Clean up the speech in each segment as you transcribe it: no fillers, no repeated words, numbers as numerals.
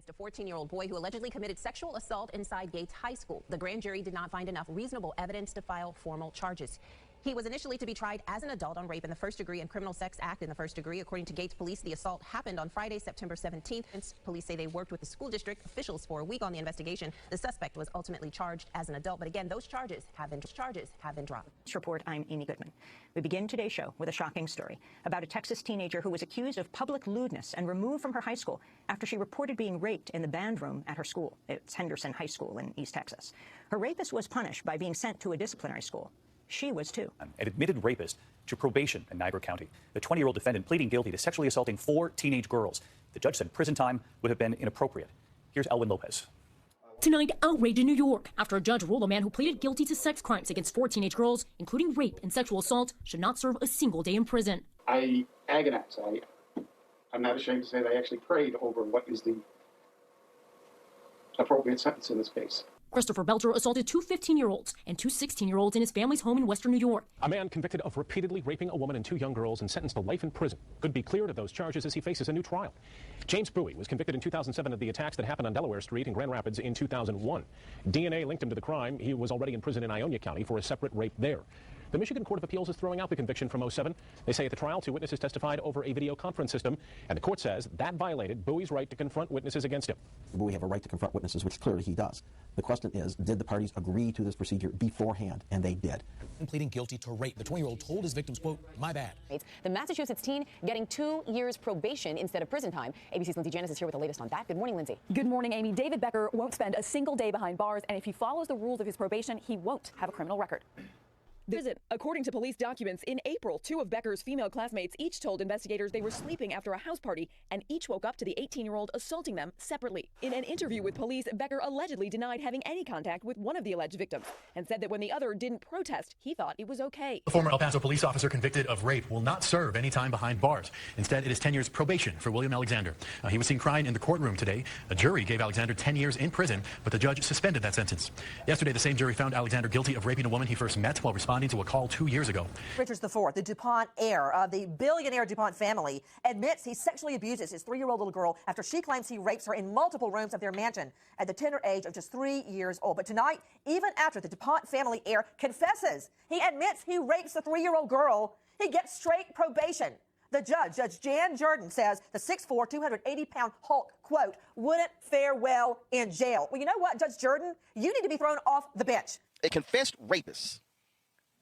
A 14-year-old boy who allegedly committed sexual assault inside Gates High School. The grand jury did not find enough reasonable evidence to file formal charges. He was initially to be tried as an adult on rape in the first degree and criminal sex act in the first degree. According to Gates police, the assault happened on Friday, September 17th. Police say they worked with the school district officials for a week on the investigation. The suspect was ultimately charged as an adult, but again, those charges have been dropped. This report, I'm Amy Goodman. We begin today's show with a shocking story about a Texas teenager who was accused of public lewdness and removed from her high school after she reported being raped in the band room at her school. It's Henderson High School in East Texas. Her rapist was punished by being sent to a disciplinary school. She was too. An admitted rapist to probation in Niagara County. The 20-year-old defendant pleading guilty to sexually assaulting 4 teenage girls. The judge said prison time would have been inappropriate. Here's Elwin Lopez. Tonight, outrage in New York after a judge ruled a man who pleaded guilty to sex crimes against 4 teenage girls, including rape and sexual assault, should not serve a single day in prison. I agonize. I'm not ashamed to say that I actually prayed over what is the appropriate sentence in this case. Christopher Belcher assaulted 2 15-year-olds and 2 16-year-olds in his family's home in Western New York. A man convicted of repeatedly raping a woman and 2 young girls and sentenced to life in prison could be cleared of those charges as he faces a new trial. James Bowie was convicted in 2007 of the attacks that happened on Delaware Street in Grand Rapids in 2001. DNA linked him to the crime. He was already in prison in Ionia County for a separate rape there. The Michigan Court of Appeals is throwing out the conviction from 2007. They say at the trial, 2 witnesses testified over a video conference system, and the court says that violated Bowie's right to confront witnesses against him. We have a right to confront witnesses, which clearly he does. The question is, did the parties agree to this procedure beforehand? And they did. Pleading guilty to rape, the 20-year-old told his victims, quote, "My bad." The Massachusetts teen getting 2 years probation instead of prison time. ABC's Lindsay Janice is here with the latest on that. Good morning, Lindsay. Good morning, Amy. David Becker won't spend a single day behind bars, and if he follows the rules of his probation, he won't have a criminal record. According to police documents, in April, 2 of Becker's female classmates each told investigators they were sleeping after a house party and each woke up to the 18-year-old assaulting them separately. In an interview with police, Becker allegedly denied having any contact with one of the alleged victims and said that when the other didn't protest, he thought it was okay. The former El Paso police officer convicted of rape will not serve any time behind bars. Instead, it is 10 years probation for William Alexander. He was seen crying in the courtroom today. A jury gave Alexander 10 years in prison, but the judge suspended that sentence. Yesterday, the same jury found Alexander guilty of raping a woman he first met while responding to a call 2 years ago. Richards IV, the DuPont heir of the billionaire DuPont family, admits he sexually abuses his 3-year-old little girl after she claims he rapes her in multiple rooms of their mansion at the tender age of just 3 years old. But tonight, even after the DuPont family heir confesses he admits he rapes the 3-year-old girl, he gets straight probation. The judge, Judge Jan Jordan, says the 6'4", 280-pound Hulk, quote, wouldn't fare well in jail. Well, you know what, Judge Jordan? You need to be thrown off the bench. A confessed rapist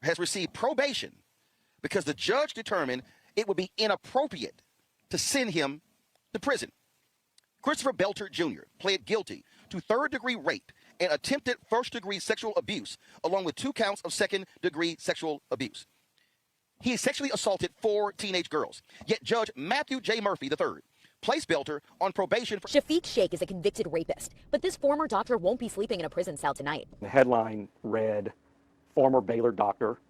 has received probation because the judge determined it would be inappropriate to send him to prison. Christopher Belcher Jr. pled guilty to 3rd-degree rape and attempted 1st-degree sexual abuse, along with 2 counts of 2nd-degree sexual abuse. He sexually assaulted 4 teenage girls, yet Judge Matthew J. Murphy III placed Belcher on probation for... Shafiq Sheikh is a convicted rapist, but this former doctor won't be sleeping in a prison cell tonight. The headline read, "Former Baylor doctor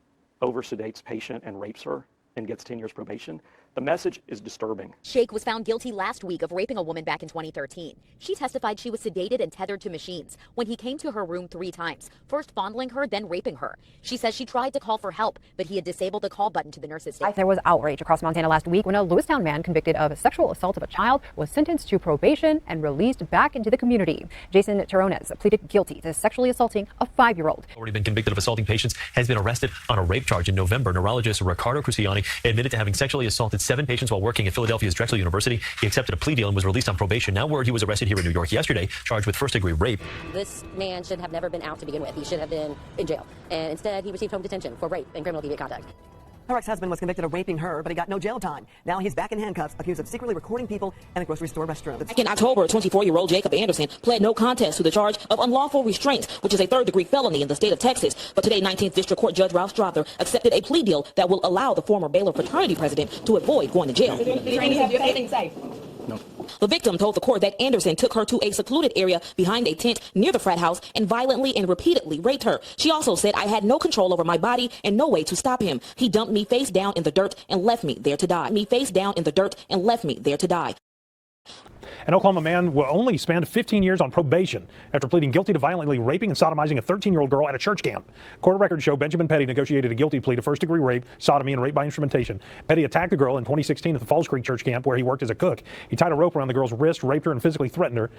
oversedates patient and rapes her and gets 10 years probation." The message is disturbing. Sheikh was found guilty last week of raping a woman back in 2013. She testified she was sedated and tethered to machines when he came to her room 3 times, first fondling her, then raping her. She says she tried to call for help, but he had disabled the call button to the nurse's station. There was outrage across Montana last week when a Lewistown man convicted of sexual assault of a child was sentenced to probation and released back into the community. Jason Terrones pleaded guilty to sexually assaulting a 5-year-old. Already been convicted of assaulting patients, has been arrested on a rape charge in November. Neurologist Ricardo Cruciani admitted to having sexually assaulted 7 patients while working at Philadelphia's Drexel University. He accepted a plea deal and was released on probation. Now word he was arrested here in New York yesterday, charged with 1st-degree rape. This man should have never been out to begin with. He should have been in jail. And instead, he received home detention for rape and criminal deviant conduct. Her ex-husband was convicted of raping her, but he got no jail time. Now he's back in handcuffs, accused of secretly recording people in a grocery store restroom. Back in October, 24-year-old Jacob Anderson pled no contest to the charge of unlawful restraint, which is a 3rd-degree felony in the state of Texas. But today, 19th District Court Judge Ralph Strother accepted a plea deal that will allow the former Baylor fraternity president to avoid going to jail. No. The victim told the court that Anderson took her to a secluded area behind a tent near the frat house and violently and repeatedly raped her. She also said, "I had no control over my body and no way to stop him. He dumped me face down in the dirt and left me there to die. Me face down in the dirt and left me there to die." An Oklahoma man will only spend 15 years on probation after pleading guilty to violently raping and sodomizing a 13-year-old girl at a church camp. Court records show Benjamin Petty negotiated a guilty plea to first-degree rape, sodomy, and rape by instrumentation. Petty attacked the girl in 2016 at the Falls Creek church camp where he worked as a cook. He tied a rope around the girl's wrist, raped her, and physically threatened her.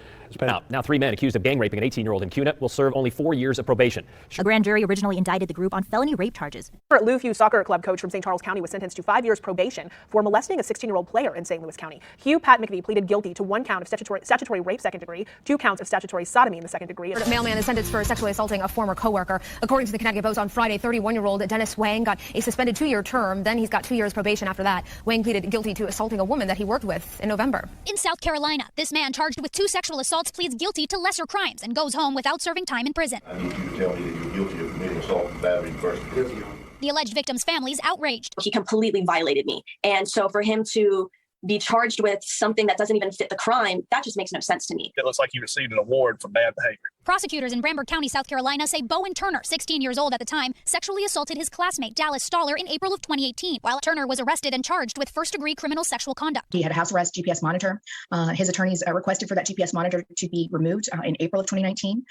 Now 3 men accused of gang raping an 18-year-old in Cunit will serve only 4 years of probation. A grand jury originally indicted the group on felony rape charges. Lou Hugh soccer club coach from St. Charles County was sentenced to 5 years probation for molesting a 16-year-old player in St. Louis County. Hugh Pat McVie pleaded guilty to 1 count of statutory rape second degree, 2 counts of statutory sodomy in the second degree. A mailman is sentenced for sexually assaulting a former coworker. According to the Connecticut Post on Friday, 31-year-old Dennis Wang got a suspended 2-year term. Then he's got 2 years probation after that. Wang pleaded guilty to assaulting a woman that he worked with in November. In South Carolina, this man charged with 2 sexual assaults pleads guilty to lesser crimes and goes home without serving time in prison. I need you to tell me that you're guilty of committing assault and battery in the first degree. The alleged victim's family is outraged. He completely violated me. And so for him to be charged with something that doesn't even fit the crime, that just makes no sense to me. It looks like he received an award for bad behavior. Prosecutors in Bramberg County, South Carolina say Bowen Turner, 16 years old at the time, sexually assaulted his classmate Dallas Stoller in April of 2018, while Turner was arrested and charged with first-degree criminal sexual conduct. He had a house arrest GPS monitor. His attorneys requested for that GPS monitor to be removed in April of 2019.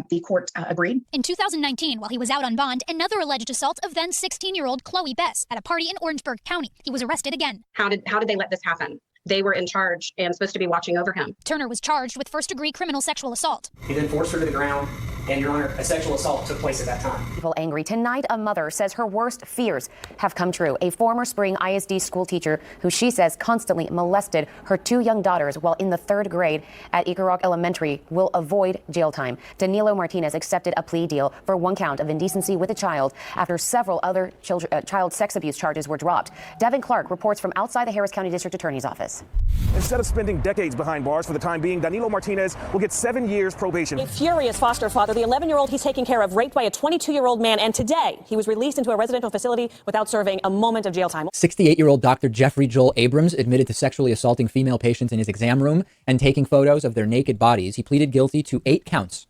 The court agreed. In 2019, while he was out on bond, another alleged assault of then 16-year-old Chloe Bess at a party in Orangeburg County. He was arrested again. How did they let this happen? They were in charge and supposed to be watching over him. Turner was charged with first-degree criminal sexual assault. He then forced her to the ground, and, Your Honor, a sexual assault took place at that time. People angry. Tonight, a mother says her worst fears have come true. A former Spring ISD school teacher who she says constantly molested her 2 young daughters while in the 3rd grade at Eagle Elementary will avoid jail time. Danilo Martinez accepted a plea deal for 1 count of indecency with a child after several other child sex abuse charges were dropped. Devin Clark reports from outside the Harris County District Attorney's Office. Instead of spending decades behind bars for the time being, Danilo Martinez will get 7 years probation. A furious foster father, the 11-year-old he's taking care of, raped by a 22-year-old man, and today he was released into a residential facility without serving a moment of jail time. 68-year-old Dr. Jeffrey Joel Abrams admitted to sexually assaulting female patients in his exam room and taking photos of their naked bodies. He pleaded guilty to 8 counts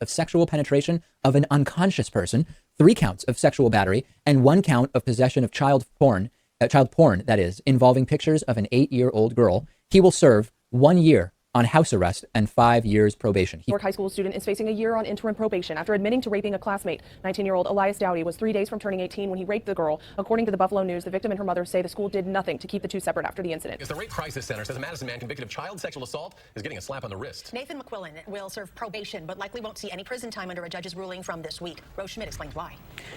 of sexual penetration of an unconscious person, 3 counts of sexual battery, and 1 count of possession of child porn, that is, involving pictures of an 8-year-old girl. He will serve 1 year on house arrest and 5 years probation. York High School student is facing a year on interim probation after admitting to raping a classmate. 19-year-old Elias Dowdy was 3 days from turning 18 when he raped the girl. According to the Buffalo News, the victim and her mother say the school did nothing to keep the 2 separate after the incident. The Rape Crisis Center says a Madison man convicted of child sexual assault is getting a slap on the wrist. Nathan McQuillan will serve probation, but likely won't see any prison time under a judge's ruling from this week. Rose Schmidt explains why.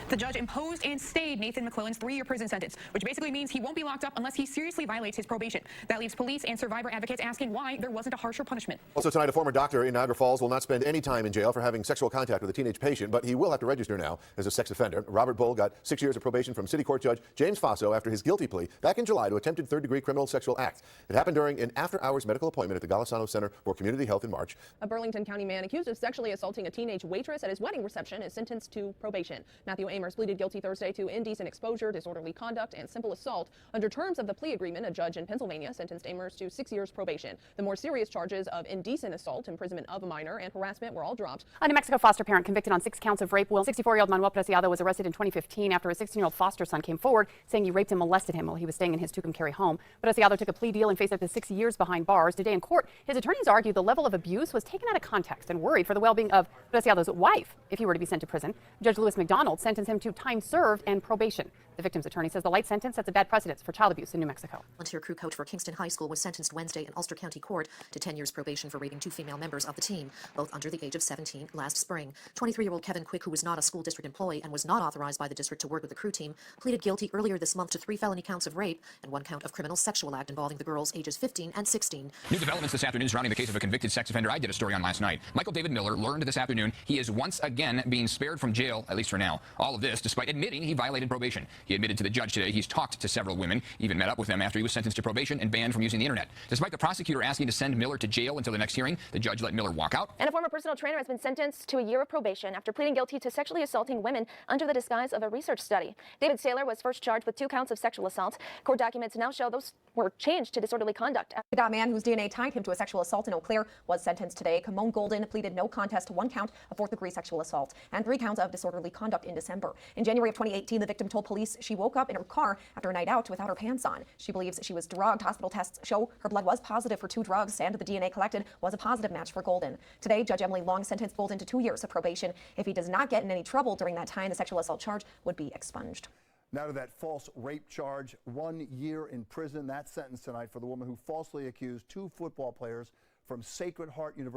The judge imposed and stayed Nathan McQuillan's 3-year prison sentence, which basically means he won't be locked up unless he seriously violates his probation. That leaves police and survivor advocates asking why there wasn't a harsher punishment. Also tonight, a former doctor in Niagara Falls will not spend any time in jail for having sexual contact with a teenage patient, but he will have to register now as a sex offender. Robert Bull got 6 years of probation from City Court Judge James Faso after his guilty plea back in July to attempted 3rd-degree criminal sexual act. It happened during an after-hours medical appointment at the Golisano Center for Community Health in March. A Burlington County man accused of sexually assaulting a teenage waitress at his wedding reception is sentenced to probation. Matthew Amers pleaded guilty Thursday to indecent exposure, disorderly conduct, and simple assault. Under terms of the plea agreement, a judge in Pennsylvania sentenced Amers to 6 years probation. The more serious charges of indecent assault, imprisonment of a minor, and harassment were all dropped. A New Mexico foster parent convicted on 6 counts of rape. 64-year-old Manuel Preciado was arrested in 2015 after his 16-year-old foster son came forward saying he raped and molested him while he was staying in his Tucumcari home. Preciado took a plea deal and faced up to 6 years behind bars. Today in court, his attorneys argue the level of abuse was taken out of context and worried for the well-being of Preciado's wife if he were to be sent to prison. Judge Lewis McDonald sentenced him to time served and probation. The victim's attorney says the light sentence sets a bad precedent for child abuse in New Mexico. Volunteer crew coach for Kingston High School was sentenced Wednesday in Ulster County Court to 10 years probation for raping 2 female members of the team, both under the age of 17 last spring. 23-year-old Kevin Quick, who was not a school district employee and was not authorized by the district to work with the crew team, pleaded guilty earlier this month to 3 felony counts of rape and 1 count of criminal sexual act involving the girls ages 15 and 16. New developments this afternoon surrounding the case of a convicted sex offender I did a story on last night. Michael David Miller learned this afternoon he is once again being spared from jail, at least for now. All of this despite admitting he violated probation. He admitted to the judge today he's talked to several women, even met up with them after he was sentenced to probation and banned from using the internet. Despite the prosecutor asking to send Miller to jail until the next hearing, the judge let Miller walk out. And a former personal trainer has been sentenced to a year of probation after pleading guilty to sexually assaulting women under the disguise of a research study. David Saylor was first charged with 2 counts of sexual assault. Court documents now show those were changed to disorderly conduct. That man whose DNA tied him to a sexual assault in Eau Claire was sentenced today. Camone Golden pleaded no contest to 1 count of 4th-degree sexual assault and 3 counts of disorderly conduct in December. In January of 2018, the victim told police she woke up in her car after a night out without her pants on. She believes she was drugged. Hospital tests show her blood was positive for 2 drugs, and the the DNA collected was a positive match for Golden. Today, Judge Emily Long sentenced Golden to 2 years of probation. If he does not get in any trouble during that time, the sexual assault charge would be expunged. Now to that false rape charge, 1 year in prison. That sentence tonight for the woman who falsely accused 2 football players from Sacred Heart University.